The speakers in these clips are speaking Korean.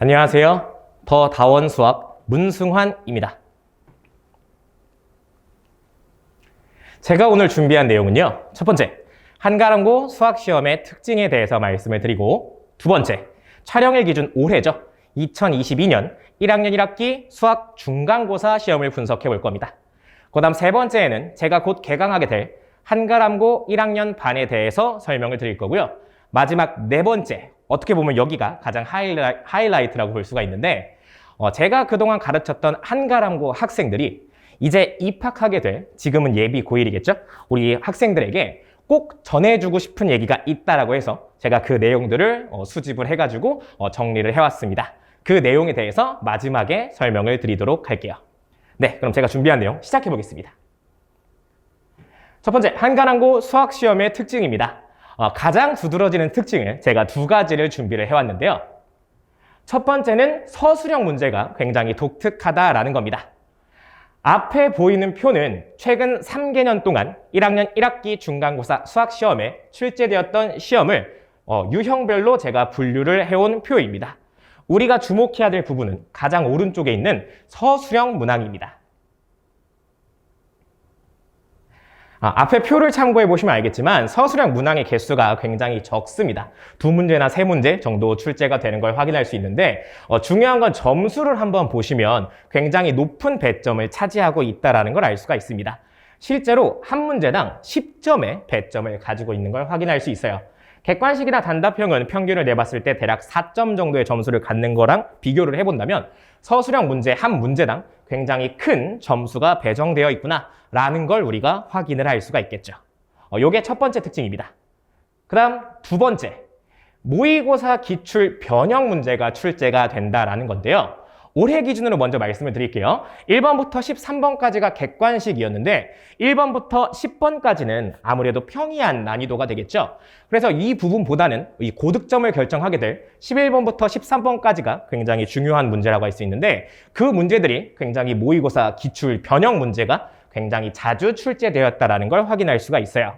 안녕하세요. 더 다원 수학 문승환입니다. 제가 오늘 준비한 내용은요. 첫 번째, 한가람고 수학시험의 특징에 대해서 말씀을 드리고, 두 번째, 촬영일 기준 올해죠. 2022년 1학년 1학기 수학 중간고사 시험을 분석해 볼 겁니다. 그 다음 세 번째에는 제가 곧 개강하게 될 한가람고 1학년 반에 대해서 설명을 드릴 거고요. 마지막 네 번째, 어떻게 보면 여기가 가장 하이라이트라고 볼 수가 있는데, 제가 그동안 가르쳤던 한가람고 학생들이 이제 입학하게 될, 지금은 예비 고1이겠죠? 우리 학생들에게 꼭 전해주고 싶은 얘기가 있다라고 해서 제가 그 내용들을 수집을 해가지고 정리를 해왔습니다. 그 내용에 대해서 마지막에 설명을 드리도록 할게요. 네, 그럼 제가 준비한 내용 시작해 보겠습니다. 첫 번째, 한가람고 수학시험의 특징입니다. 가장 두드러지는 특징을 제가 두 가지를 준비를 해왔는데요. 첫 번째는 서술형 문제가 굉장히 독특하다라는 겁니다. 앞에 보이는 표는 최근 3개년 동안 1학년 1학기 중간고사 수학시험에 출제되었던 시험을 유형별로 제가 분류를 해온 표입니다. 우리가 주목해야 될 부분은 가장 오른쪽에 있는 서술형 문항입니다. 앞에 표를 참고해 보시면 알겠지만 서술형 문항의 개수가 굉장히 적습니다. 2문제나 3문제 정도 출제가 되는 걸 확인할 수 있는데 중요한 건 점수를 한번 보시면 굉장히 높은 배점을 차지하고 있다는 걸 알 수가 있습니다. 실제로 한 문제당 10점의 배점을 가지고 있는 걸 확인할 수 있어요. 객관식이나 단답형은 평균을 내봤을 때 대략 4점 정도의 점수를 갖는 거랑 비교를 해본다면 서술형 문제 한 문제당 굉장히 큰 점수가 배정되어 있구나 라는 걸 우리가 확인을 할 수가 있겠죠. 요게 첫 번째 특징입니다. 그 다음 두 번째, 모의고사 기출 변형 문제가 출제가 된다라는 건데요. 올해 기준으로 먼저 말씀을 드릴게요. 1번부터 13번까지가 객관식이었는데 1번부터 10번까지는 아무래도 평이한 난이도가 되겠죠. 그래서 이 부분보다는 이 고득점을 결정하게 될 11번부터 13번까지가 굉장히 중요한 문제라고 할 수 있는데 그 문제들이 굉장히 모의고사 기출 변형 문제가 굉장히 자주 출제되었다는 걸 확인할 수가 있어요.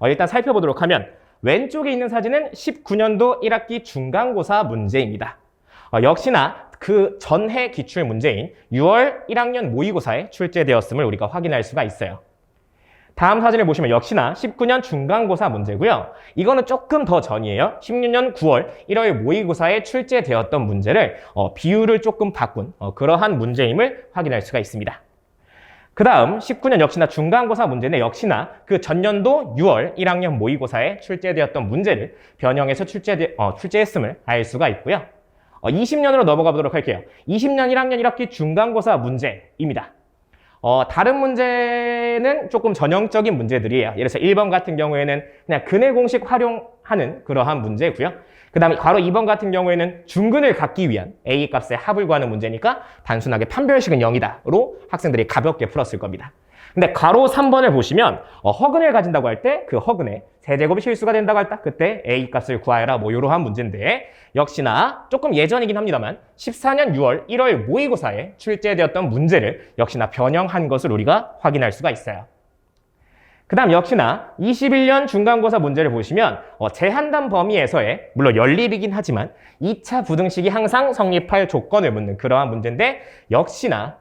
일단 살펴보도록 하면 왼쪽에 있는 사진은 19년도 1학기 중간고사 문제입니다. 역시나 그 전해 기출 문제인 6월 1학년 모의고사에 출제되었음을 우리가 확인할 수가 있어요. 다음 사진을 보시면 역시나 19년 중간고사 문제고요. 이거는 조금 더 전이에요. 16년 9월 1월 모의고사에 출제되었던 문제를 비율을 조금 바꾼 그러한 문제임을 확인할 수가 있습니다. 그 다음 19년 역시나 중간고사 문제인데 역시나 그 전년도 6월 1학년 모의고사에 출제되었던 문제를 변형해서 출제했음을 알 수가 있고요. 20년으로 넘어가 보도록 할게요. 20년 1학년 1학기 중간고사 문제입니다. 다른 문제는 조금 전형적인 문제들이에요. 예를 들어서 1번 같은 경우에는 그냥 근의 공식 활용하는 그러한 문제고요. 그 다음에 괄호 2번 같은 경우에는 중근을 갖기 위한 A 값의 합을 구하는 문제니까 단순하게 판별식은 0이다로 학생들이 가볍게 풀었을 겁니다. 근데 괄호 3번을 보시면 허근을 가진다고 할 때 그 허근에 세제곱이 실수가 된다고 할 때 그때 A 값을 구하여라 뭐 이러한 문제인데 역시나 조금 예전이긴 합니다만 14년 6월 1월 모의고사에 출제되었던 문제를 역시나 변형한 것을 우리가 확인할 수가 있어요. 그 다음 역시나 21년 중간고사 문제를 보시면 제한단 범위에서의 물론 연립이긴 하지만 2차 부등식이 항상 성립할 조건을 묻는 그러한 문제인데 역시나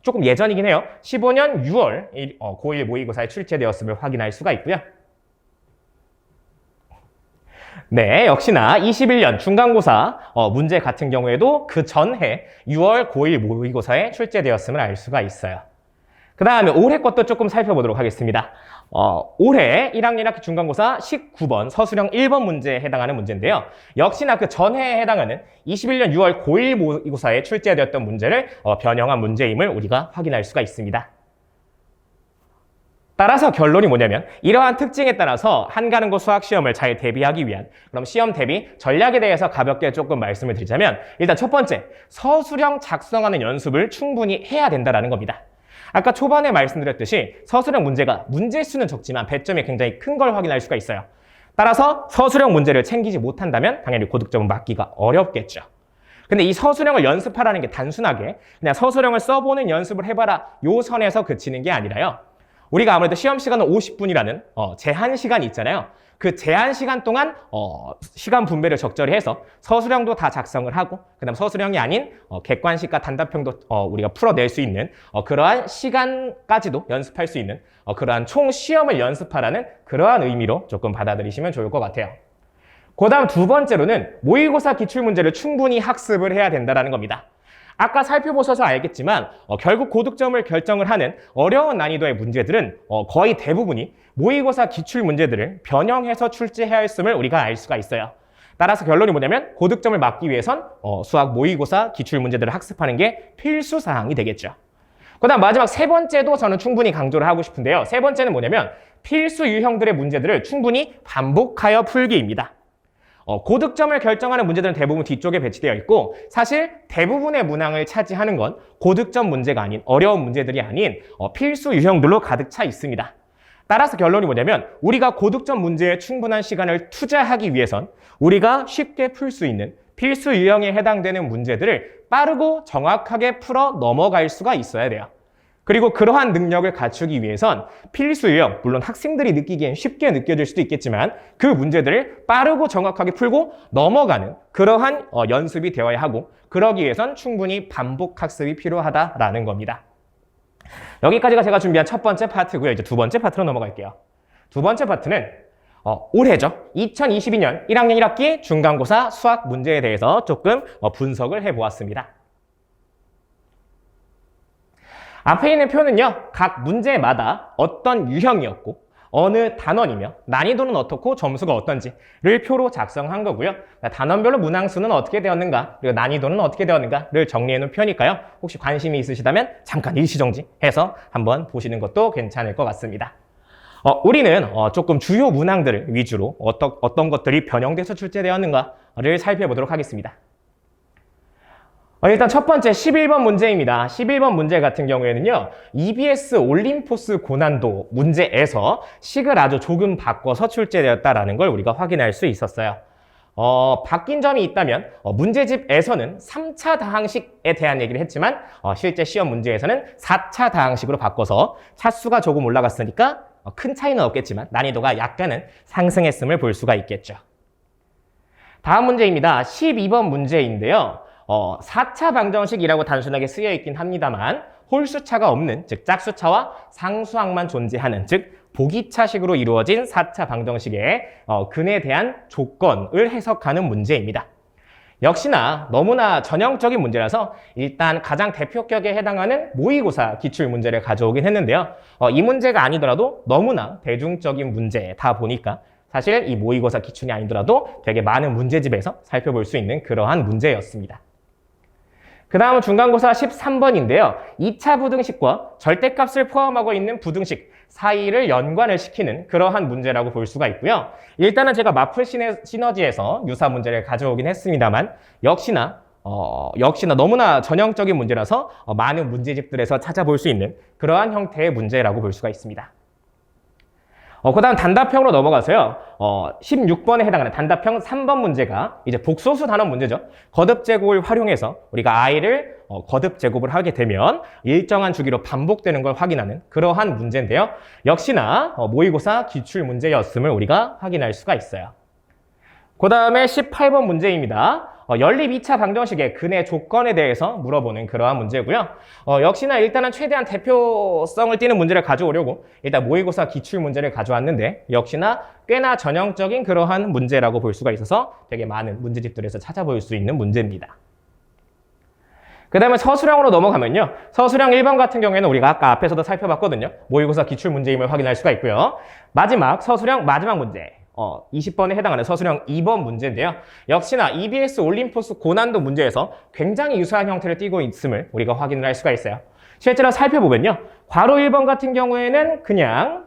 조금 예전이긴 해요. 15년 6월 고1 모의고사에 출제되었음을 확인할 수가 있고요. 네, 역시나 21년 중간고사 문제 같은 경우에도 그 전해 6월 고1 모의고사에 출제되었음을 알 수가 있어요. 그 다음에 올해 것도 조금 살펴보도록 하겠습니다. 올해 1학년 1학기 중간고사 19번 서술형 1번 문제에 해당하는 문제인데요. 역시나 그 전해에 해당하는 21년 6월 고1 모의고사에 출제되었던 문제를 변형한 문제임을 우리가 확인할 수가 있습니다. 따라서 결론이 뭐냐면 이러한 특징에 따라서 한가람고 수학시험을 잘 대비하기 위한 그럼 시험 대비 전략에 대해서 가볍게 조금 말씀을 드리자면 일단 첫 번째, 서술형 작성하는 연습을 충분히 해야 된다는 겁니다. 아까 초반에 말씀드렸듯이 서술형 문제가 문제 수는 적지만 배점이 굉장히 큰 걸 확인할 수가 있어요. 따라서 서술형 문제를 챙기지 못한다면 당연히 고득점은 맞기가 어렵겠죠. 근데 이 서술형을 연습하라는 게 단순하게 그냥 서술형을 써보는 연습을 해봐라 요 선에서 그치는 게 아니라요. 우리가 아무래도 시험 시간은 50분이라는 제한 시간이 있잖아요. 그 제한 시간 동안 시간 분배를 적절히 해서 서술형도 다 작성을 하고 그다음 서술형이 아닌 객관식과 단답형도 우리가 풀어낼 수 있는 그러한 시간까지도 연습할 수 있는 그러한 총 시험을 연습하라는 그러한 의미로 조금 받아들이시면 좋을 것 같아요. 그 다음 두 번째로는 모의고사 기출문제를 충분히 학습을 해야 된다는 겁니다. 아까 살펴보셔서 알겠지만 결국 고득점을 결정을 하는 어려운 난이도의 문제들은 거의 대부분이 모의고사 기출문제들을 변형해서 출제해야 했음을 우리가 알 수가 있어요. 따라서 결론이 뭐냐면 고득점을 막기 위해선 수학 모의고사 기출문제들을 학습하는 게 필수 사항이 되겠죠. 그 다음 마지막 세 번째도 저는 충분히 강조를 하고 싶은데요. 세 번째는 뭐냐면 필수 유형들의 문제들을 충분히 반복하여 풀기입니다. 고득점을 결정하는 문제들은 대부분 뒤쪽에 배치되어 있고 사실 대부분의 문항을 차지하는 건 고득점 문제가 아닌 어려운 문제들이 아닌 필수 유형들로 가득 차 있습니다. 따라서 결론이 뭐냐면 우리가 고득점 문제에 충분한 시간을 투자하기 위해선 우리가 쉽게 풀 수 있는 필수 유형에 해당되는 문제들을 빠르고 정확하게 풀어 넘어갈 수가 있어야 돼요. 그리고 그러한 능력을 갖추기 위해선 필수 유형, 물론 학생들이 느끼기엔 쉽게 느껴질 수도 있겠지만 그 문제들을 빠르고 정확하게 풀고 넘어가는 그러한 연습이 되어야 하고 그러기 위해선 충분히 반복 학습이 필요하다라는 겁니다. 여기까지가 제가 준비한 첫 번째 파트고요. 이제 두 번째 파트로 넘어갈게요. 두 번째 파트는 올해죠. 2022년 1학년 1학기 중간고사 수학 문제에 대해서 조금 분석을 해보았습니다. 앞에 있는 표는요, 각 문제마다 어떤 유형이었고 어느 단원이며 난이도는 어떻고 점수가 어떤지를 표로 작성한 거고요. 단원별로 문항수는 어떻게 되었는가 그리고 난이도는 어떻게 되었는가를 정리해 놓은 표니까요. 혹시 관심이 있으시다면 잠깐 일시정지해서 한번 보시는 것도 괜찮을 것 같습니다. 우리는 조금 주요 문항들을 위주로 어떤 것들이 변형돼서 출제되었는가를 살펴보도록 하겠습니다. 일단 첫 번째 11번 문제입니다. 11번 문제 같은 경우에는요. EBS 올림포스 고난도 문제에서 식을 아주 조금 바꿔서 출제되었다는 걸 우리가 확인할 수 있었어요. 바뀐 점이 있다면 문제집에서는 3차 다항식에 대한 얘기를 했지만 실제 시험 문제에서는 4차 다항식으로 바꿔서 차수가 조금 올라갔으니까 큰 차이는 없겠지만 난이도가 약간은 상승했음을 볼 수가 있겠죠. 다음 문제입니다. 12번 문제인데요. 4차 방정식이라고 단순하게 쓰여 있긴 합니다만 홀수차가 없는, 즉 짝수차와 상수항만 존재하는, 즉 보기차식으로 이루어진 4차 방정식의 근에 대한 조건을 해석하는 문제입니다. 역시나 너무나 전형적인 문제라서 일단 가장 대표격에 해당하는 모의고사 기출문제를 가져오긴 했는데요. 이 문제가 아니더라도 너무나 대중적인 문제다 보니까 사실 이 모의고사 기출이 아니더라도 되게 많은 문제집에서 살펴볼 수 있는 그러한 문제였습니다. 그 다음은 중간고사 13번인데요. 2차 부등식과 절대값을 포함하고 있는 부등식 사이를 연관을 시키는 그러한 문제라고 볼 수가 있고요. 일단은 제가 마플 시너지에서 유사 문제를 가져오긴 했습니다만 역시나 너무나 전형적인 문제라서 많은 문제집들에서 찾아볼 수 있는 그러한 형태의 문제라고 볼 수가 있습니다. 그 다음 단답형으로 넘어가서요. 16번에 해당하는 단답형 3번 문제가 이제 복소수 단원 문제죠. 거듭 제곱을 활용해서 우리가 i를 거듭 제곱을 하게 되면 일정한 주기로 반복되는 걸 확인하는 그러한 문제인데요. 역시나 모의고사 기출 문제였음을 우리가 확인할 수가 있어요. 그 다음에 18번 문제입니다. 연립 2차 방정식의 근의 조건에 대해서 물어보는 그러한 문제고요. 역시나 일단은 최대한 대표성을 띠는 문제를 가져오려고 일단 모의고사 기출 문제를 가져왔는데 역시나 꽤나 전형적인 그러한 문제라고 볼 수가 있어서 되게 많은 문제집들에서 찾아볼 수 있는 문제입니다. 그 다음에 서술형으로 넘어가면요. 서술형 1번 같은 경우에는 우리가 아까 앞에서도 살펴봤거든요. 모의고사 기출 문제임을 확인할 수가 있고요. 마지막 서술형 마지막 문제. 20번에 해당하는 서술형 2번 문제인데요. 역시나 EBS 올림포스 고난도 문제에서 굉장히 유사한 형태를 띠고 있음을 우리가 확인을 할 수가 있어요. 실제로 살펴보면요. 괄호 1번 같은 경우에는 그냥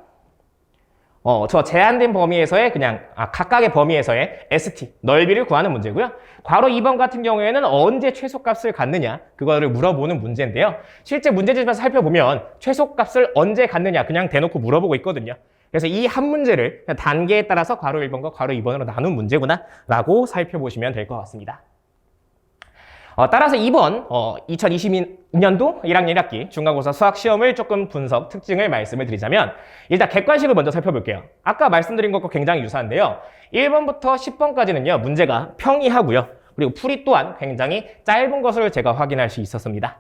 저 제한된 범위에서의 각각의 범위에서의 ST, 넓이를 구하는 문제고요. 괄호 2번 같은 경우에는 언제 최소값을 갖느냐, 그거를 물어보는 문제인데요. 실제 문제집에서 살펴보면 최소값을 언제 갖느냐 그냥 대놓고 물어보고 있거든요. 그래서 이 한 문제를 단계에 따라서 괄호 1번과 괄호 2번으로 나눈 문제구나 라고 살펴보시면 될 것 같습니다. 따라서 이번 2022년도 1학년 1학기 중간고사 수학 시험을 조금 분석 특징을 말씀을 드리자면 일단 객관식을 먼저 살펴볼게요. 아까 말씀드린 것과 굉장히 유사한데요. 1번부터 10번까지는요. 문제가 평이하고요. 그리고 풀이 또한 굉장히 짧은 것을 제가 확인할 수 있었습니다.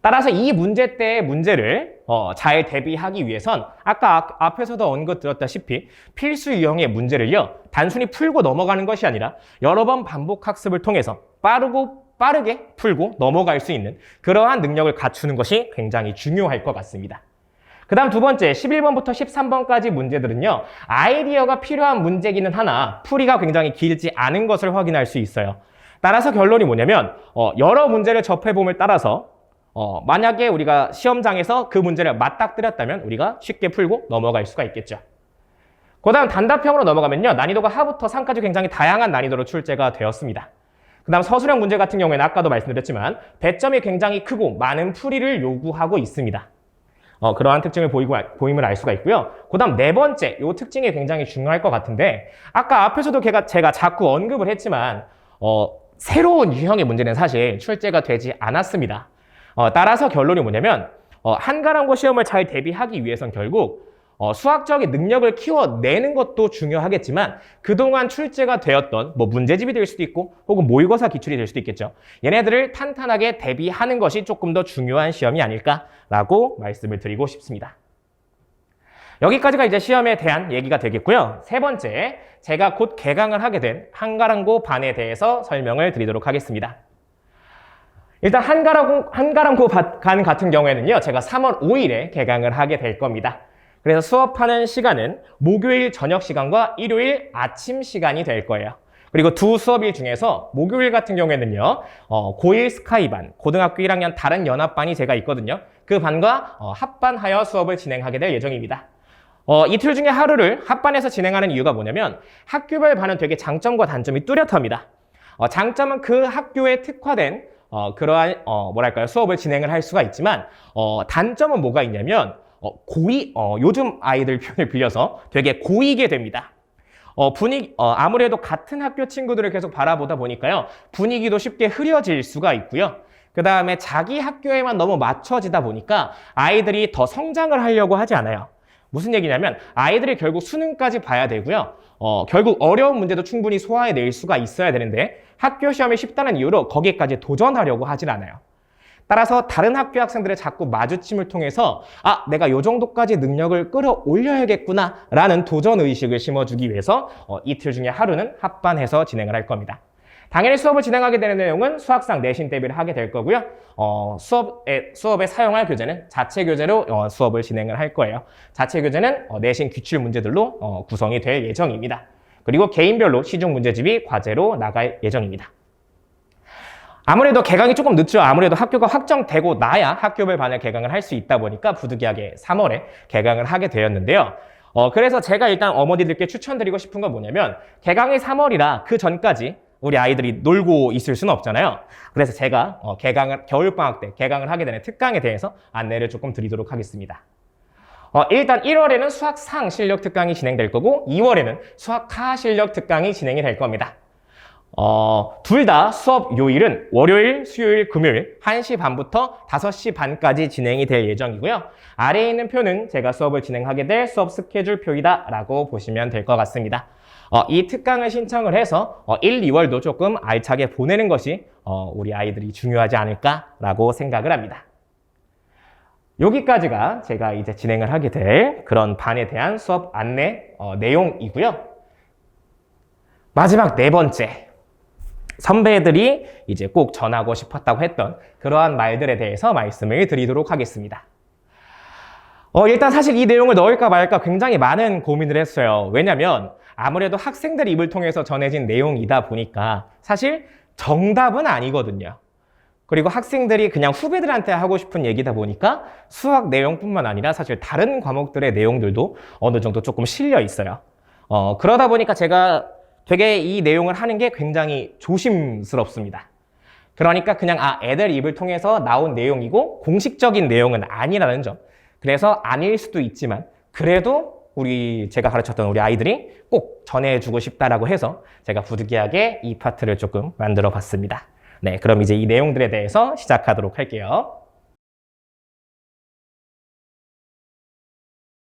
따라서 이 문제 때의 문제를 잘 대비하기 위해선 아까 앞에서도 언급드렸다시피 필수 유형의 문제를요. 단순히 풀고 넘어가는 것이 아니라 여러 번 반복 학습을 통해서 빠르게 풀고 넘어갈 수 있는 그러한 능력을 갖추는 것이 굉장히 중요할 것 같습니다. 그 다음 두 번째 11번부터 13번까지 문제들은요. 아이디어가 필요한 문제기는 하나 풀이가 굉장히 길지 않은 것을 확인할 수 있어요. 따라서 결론이 뭐냐면 여러 문제를 접해봄을 따라서 만약에 우리가 시험장에서 그 문제를 맞닥뜨렸다면 우리가 쉽게 풀고 넘어갈 수가 있겠죠. 그 다음 단답형으로 넘어가면요. 난이도가 하부터 상까지 굉장히 다양한 난이도로 출제가 되었습니다. 그 다음 서술형 문제 같은 경우에는 아까도 말씀드렸지만 배점이 굉장히 크고 많은 풀이를 요구하고 있습니다. 그러한 특징을 보임을 알 수가 있고요. 그 다음 네 번째, 이 특징이 굉장히 중요할 것 같은데 아까 앞에서도 제가 자꾸 언급을 했지만 새로운 유형의 문제는 사실 출제가 되지 않았습니다. 따라서 결론이 뭐냐면 한가람고 시험을 잘 대비하기 위해선 결국 수학적인 능력을 키워내는 것도 중요하겠지만 그동안 출제가 되었던 문제집이 될 수도 있고 혹은 모의고사 기출이 될 수도 있겠죠. 얘네들을 탄탄하게 대비하는 것이 조금 더 중요한 시험이 아닐까라고 말씀을 드리고 싶습니다. 여기까지가 이제 시험에 대한 얘기가 되겠고요. 세 번째, 제가 곧 개강을 하게 된 한가람고 반에 대해서 설명을 드리도록 하겠습니다. 일단 한가람고 반 같은 경우에는요. 제가 3월 5일에 개강을 하게 될 겁니다. 그래서 수업하는 시간은 목요일 저녁 시간과 일요일 아침 시간이 될 거예요. 그리고 두 수업일 중에서 목요일 같은 경우에는요. 고1 스카이반, 고등학교 1학년 다른 연합반이 제가 있거든요. 그 반과 합반하여 수업을 진행하게 될 예정입니다. 이틀 중에 하루를 합반해서 진행하는 이유가 뭐냐면 학교별 반은 되게 장점과 단점이 뚜렷합니다. 장점은 그 학교에 특화된 그러한 수업을 진행을 할 수가 있지만 단점은 뭐가 있냐면 요즘 아이들 표현을 빌려서 되게 고이게 됩니다. 아무래도 같은 학교 친구들을 계속 바라보다 보니까요. 분위기도 쉽게 흐려질 수가 있고요. 그 다음에 자기 학교에만 너무 맞춰지다 보니까 아이들이 더 성장을 하려고 하지 않아요. 무슨 얘기냐면 아이들이 결국 수능까지 봐야 되고요. 결국 어려운 문제도 충분히 소화해낼 수가 있어야 되는데 학교 시험이 쉽다는 이유로 거기까지 도전하려고 하진 않아요. 따라서 다른 학교 학생들의 자꾸 마주침을 통해서 내가 요 정도까지 능력을 끌어올려야겠구나 라는 도전의식을 심어주기 위해서 이틀 중에 하루는 합반해서 진행을 할 겁니다. 당연히 수업을 진행하게 되는 내용은 수학상 내신 대비를 하게 될 거고요. 수업에 사용할 교재는 자체 교재로 수업을 진행을 할 거예요. 자체 교재는 내신 기출 문제들로 구성이 될 예정입니다. 그리고 개인별로 시중 문제집이 과제로 나갈 예정입니다. 아무래도 개강이 조금 늦죠. 아무래도 학교가 확정되고 나야 학교별 반을 개강을 할 수 있다 보니까 부득이하게 3월에 개강을 하게 되었는데요. 그래서 제가 일단 어머니들께 추천드리고 싶은 건 뭐냐면 개강이 3월이라 그 전까지 우리 아이들이 놀고 있을 수는 없잖아요. 그래서 제가 겨울방학 때 개강을 하게 되는 특강에 대해서 안내를 조금 드리도록 하겠습니다. 일단 1월에는 수학상 실력 특강이 진행될 거고 2월에는 수학하 실력 특강이 진행이 될 겁니다. 둘 다 수업 요일은 월요일, 수요일, 금요일 1시 반부터 5시 반까지 진행이 될 예정이고요. 아래에 있는 표는 제가 수업을 진행하게 될 수업 스케줄 표이다 라고 보시면 될 것 같습니다. 이 특강을 신청을 해서 1, 2월도 조금 알차게 보내는 것이 우리 아이들이 중요하지 않을까라고 생각을 합니다. 여기까지가 제가 이제 진행을 하게 될 그런 반에 대한 수업 안내 내용이고요. 마지막 네 번째. 선배들이 이제 꼭 전하고 싶었다고 했던 그러한 말들에 대해서 말씀을 드리도록 하겠습니다. 일단 사실 이 내용을 넣을까 말까 굉장히 많은 고민을 했어요. 왜냐면 아무래도 학생들 입을 통해서 전해진 내용이다 보니까 사실 정답은 아니거든요. 그리고 학생들이 그냥 후배들한테 하고 싶은 얘기다 보니까 수학 내용뿐만 아니라 사실 다른 과목들의 내용들도 어느 정도 조금 실려 있어요. 그러다 보니까 제가 되게 이 내용을 하는 게 굉장히 조심스럽습니다. 그러니까 그냥 애들 입을 통해서 나온 내용이고 공식적인 내용은 아니라는 점. 그래서 아닐 수도 있지만 그래도 제가 가르쳤던 우리 아이들이 꼭 전해주고 싶다라고 해서 제가 부득이하게 이 파트를 조금 만들어 봤습니다. 네, 그럼 이제 이 내용들에 대해서 시작하도록 할게요.